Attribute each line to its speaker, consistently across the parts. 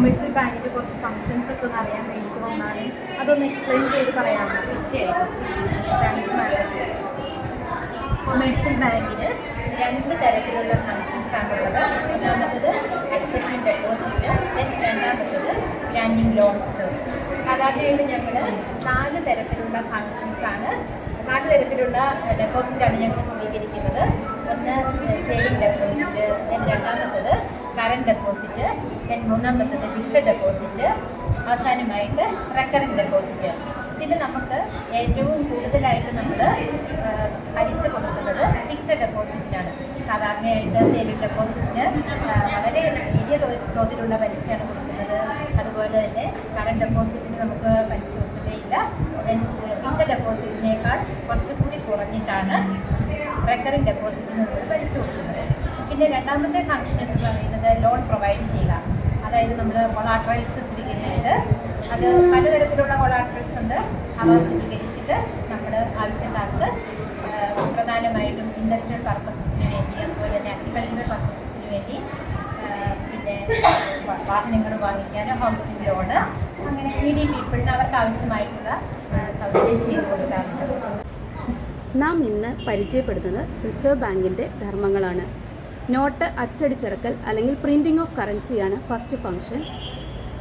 Speaker 1: Commercial ബാങ്കിൻ്റെ കുറച്ച് functions ഒക്കെ ഒന്ന് അറിയാൻ വേണ്ടിയിട്ട് വന്നാണ്. അതൊന്ന് എക്സ്പ്ലെയിൻ ചെയ്ത് പറയാമോ?
Speaker 2: തീർച്ചയായിട്ടും.
Speaker 1: Thank you madam.
Speaker 2: കൊമേഴ്സ്യൽ ബാങ്കിൽ 2 തരത്തിലുള്ള ഫങ്ഷൻസ് ആണുള്ളത്. ഒന്നാമത്തത് അക്സെപ്റ്റിംഗ് ഡെപ്പോസിറ്റ്, രണ്ടാമത്തത് ഗ്രാൻഡിങ് ലോൺസ്. സാധാരണയായിട്ട് ഞങ്ങൾ 4 തരത്തിലുള്ള ഫങ്ഷൻസാണ്, 4 തരത്തിലുള്ള ഡെപ്പോസിറ്റാണ് ഞങ്ങൾ സ്വീകരിക്കുന്നത്. ഒന്ന് സേവിങ് ഡെപ്പോസിറ്റ്, രണ്ടാമത്തത് കറണ്ട് ഡെപ്പോസിറ്റ്, മൂന്നാമത്തത് ഫിക്സഡ് ഡെപ്പോസിറ്റ്, അവസാനമായിട്ട് റെക്കറിംഗ് ഡെപ്പോസിറ്റ്. ഇതിൽ നമുക്ക് ഏറ്റവും കൂടുതലായിട്ട് നമ്മൾ പലിശ കൊടുക്കുന്നത് ഫിക്സഡ് ഡെപ്പോസിറ്റിനാണ്. സാധാരണയായിട്ട് സേവിങ് ഡെപ്പോസിറ്റിന് വളരെ നേരിയ തോതിലുള്ള പലിശയാണ് കൊടുക്കുന്നത്. അതുപോലെ തന്നെ കറണ്ട് ഡെപ്പോസിറ്റിന് നമുക്ക് പലിശ കൊടുക്കുകയില്ല. ഫിക്സഡ് ഡെപ്പോസിറ്റിനേക്കാൾ കുറച്ചുകൂടി കുറഞ്ഞിട്ടാണ് റെക്കറിംഗ് ഡെപ്പോസിറ്റിന് നമ്മൾ പലിശ കൊടുക്കുന്നത്. പിന്നെ രണ്ടാമത്തെ ഫംഗ്ഷൻ എന്ന് പറയുന്നത് ലോൺ പ്രൊവൈഡ് ചെയ്യുക. അതായത് നമ്മൾ കൊളാട്രൽസ് സ്വീകരിച്ചിട്ട്, അത് പലതരത്തിലുള്ള കൊളാട്രൽസ് ഉണ്ട്, അവ സ്വീകരിച്ചിട്ട് നമ്മൾ ആവശ്യക്കാർക്ക് പ്രധാനമായിട്ടും ഇൻഡസ്ട്രിയൽ പർപ്പസസിന് വേണ്ടി, അതുപോലെ തന്നെ അഗ്രികൾച്ചറൽ പർപ്പസസിന് വേണ്ടി, പിന്നെ വാഹനങ്ങൾ വാങ്ങിക്കാൻ ഹൗസിംഗ് ലോണ്, അങ്ങനെ നീഡി പീപ്പിളിന് അവർക്ക് ആവശ്യമായിട്ടുള്ള സൗകര്യം ചെയ്തു കൊടുക്കാറുണ്ട്.
Speaker 3: നാം ഇന്ന് പരിചയപ്പെടുത്തുന്നത് റിസർവ് ബാങ്കിൻ്റെ ധർമ്മങ്ങളാണ്. നോട്ട് അച്ചടിച്ചിറക്കൽ അല്ലെങ്കിൽ പ്രിൻറ്റിംഗ് ഓഫ് കറൻസിയാണ് ഫസ്റ്റ് ഫംഗ്ഷൻ.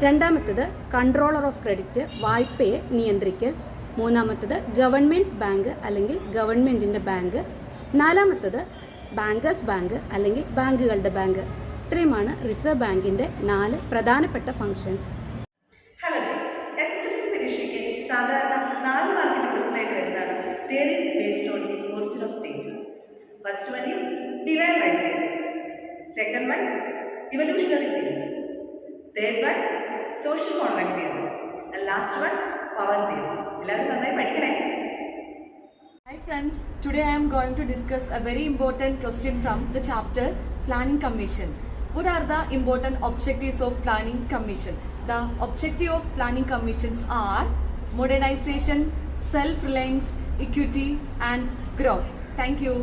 Speaker 3: രണ്ടാമത്തത് കൺട്രോളർ ഓഫ് ക്രെഡിറ്റ്, വായ്പയെ നിയന്ത്രിക്കൽ. മൂന്നാമത്തത് ഗവൺമെൻറ്റ്സ് ബാങ്ക് അല്ലെങ്കിൽ ഗവൺമെൻറ്റിൻ്റെ ബാങ്ക്. നാലാമത്തത് ബാങ്കേഴ്സ് ബാങ്ക് അല്ലെങ്കിൽ ബാങ്കുകളുടെ ബാങ്ക്. ഇത്രയുമാണ് റിസർവ് ബാങ്കിൻ്റെ 4 പ്രധാനപ്പെട്ട ഫങ്ഷൻസ്.
Speaker 4: ഹലോ ഗൈസ്, എസ്എസ്എൽസി പരീക്ഷയ്ക്ക് സാധാരണ 4 മാർക്കിന്റെ ക്വസ്റ്റ്യൻ ആയിട്ട് വരുന്നതാണ് theories based on the origin of state. First one is divine right theory, second one evolutionary theory, third one social contract theory, and last one power theory. എല്ലാവരും നന്നായി പഠിക്കണേ.
Speaker 1: Hi friends, today I am going to discuss a very important question from the chapter Planning Commission. What are the important objectives of Planning Commission? The objective of Planning Commissions are modernization, self-reliance, equity and growth. Thank you.